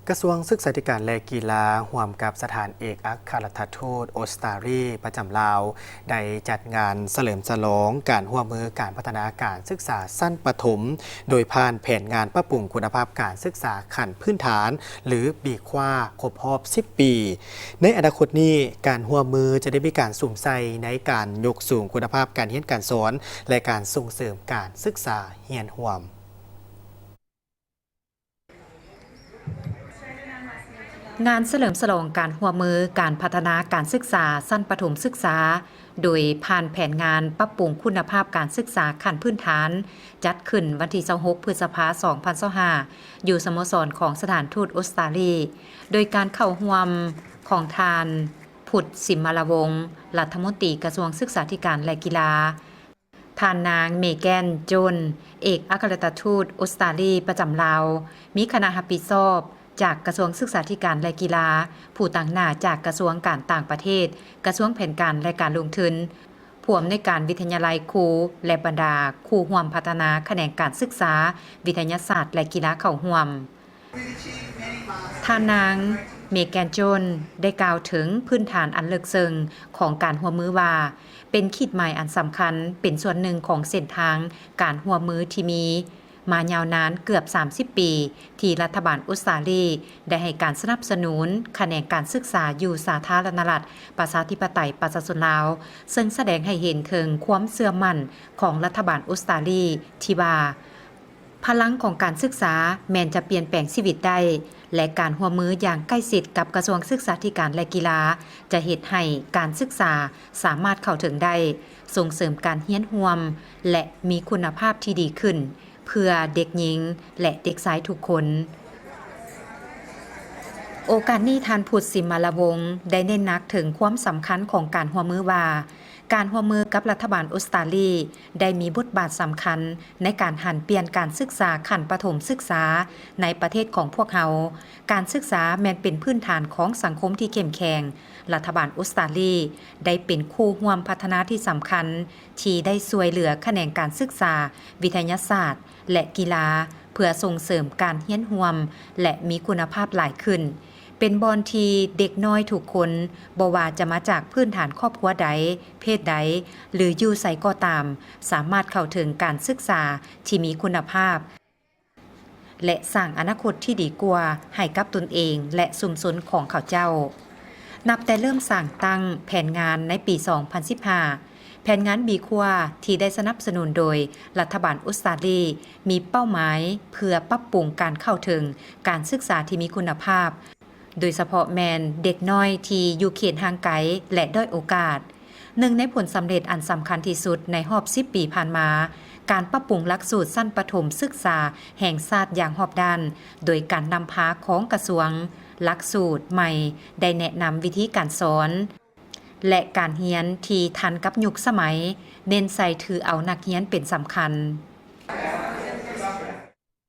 กระทรวงศึกษาธิการและกีฬาร่วมกับสถานเอกอัครราชทูตออสตารีประจำลาวได้จัดงานเฉลิมฉลองการร่วมมือการพัฒนาการศึกษาสั้นประถมโดยผ่านแผนงานปรับปรุงคุณภาพการศึกษาขั้นพื้นฐานหรือปีคว้าครบรอบ 10 ปี ในอนาคตนี้การร่วมมือจะได้มีการสุ่มใส่ในการยกสูงคุณภาพการเรียนการสอนและการส่งเสริมการศึกษาเรียนร่วมงานเฉลิมฉลองการร่วมมือการพัฒนาการศึกษาสั้นประถมศึกษาโดยผ่านแผนงานปรับปรุงคุณภาพการศึกษาขั้นพื้นฐานจัดขึ้นวันที่26 พฤษภาคม 2025 อยู่สโมสรของสถานทูตออสตาลีโดยการเข้าร่วมของทานผุดสิมมาลวงศ์รัฐมนตรีกระทรวงศึกษาธิการและกีฬาท่านนางเมแกนโจนเอกอัครราชทูตออสตาลีประจำลาวมีคณะรับผิดชอบจากกระทรวงศึกษาธิการและกีฬาผู้ต่างหน้าจากกระทรวงการต่างประเทศกระทรวงแผนการและการลงทุนผู้อำนวยการวิทยาลัยครูและบรรดาครูร่วมพัฒนาแขนงการศึกษาวิทยาศาสตร์และกีฬาเข้าร่วมท่านางเมแกนโจนได้กล่าวถึงพื้นฐานอันลึกซึ้งของการร่วมมือว่าเป็นขีดหมายอันสำคัญเป็นส่วนหนึ่งของเส้นทางการร่วมมือที่มีมายาวนานเกือบ 30 ปีที่รัฐบาลออสตาลีได้ให้การสนับสนุนแขนงการศึกษาอยู่สาธารณรัฐประชาธิปไตยประชาชนลาวซึ่งแสดงให้เห็นถึงความเชื่อมั่นของรัฐบาลออสตาลีที่ว่าพลังของการศึกษาแม้นจะเปลี่ยนแปลงชีวิตได้และการร่วมมืออย่างใกล้ชิดกับกระทรวงศึกษาธิการและกีฬาจะเฮ็ดให้การศึกษาสามารถเข้าถึงได้ส่งเสริมการเรียนร่วมและมีคุณภาพที่ดีขึ้นเพื่อเด็กหญิงและเด็กชายทุกคนโอกาสนี้ท่านพุทธสิมมาลวงศ์ได้เน้นหนักถึงความสำคัญของการร่วมมือว่าการร่วมมือกับรัฐบาลออสตาลีได้มีบทบาทสำคัญในการหันเปลี่ยนการศึกษาขั้นประถมศึกษาในประเทศของพวกเราการศึกษาแม้นเป็นพื้นฐานของสังคมที่เข้มแข็งรัฐบาลออสตาลีได้เป็นคู่ร่วมพัฒนาที่สำคัญที่ได้ช่วยเหลือแขนงการศึกษาวิทยาศาสตร์และกีฬาเพื่อส่งเสริมการเรียนร่วมและมีคุณภาพหลายขึ้นเป็นบอนที่เด็กน้อยทุกคนบ่ว่าจะมาจากพื้นฐานครอบครัวใดเพศใดหรืออยู่ไสก็ตามสามารถเข้าถึงการศึกษาที่มีคุณภาพและสร้างอนาคตที่ดีกว่าให้กับตนเองและชุมชนของเขาเจ้านับแต่เริ่มสร้างตั้งแผนงานในปี 2015 แผนงานบีคัวที่ได้สนับสนุนโดยรัฐบาลออสตาลีมีเป้าหมายเพื่อปรับปรุงการเข้าถึงการศึกษาที่มีคุณภาพโดยเฉพาะแมนเด็กน้อยที่อยู่เขตห่างไกลและด้อยโอกาสหนึ่งในผลสำเร็จอันสำคัญที่สุดในรอบ 10 ปีผ่านมาการปรับปรุงหลักสูตรสั้นประถมศึกษาแห่งชาติอย่างรอบด้านโดยการนำพาของกระทรวงหลักสูตรใหม่ได้แนะนำวิธีการสอนและการเรียนที่ทันกับยุคสมัยเน้นใส่ถือเอานักเรียนเป็นสำคัญ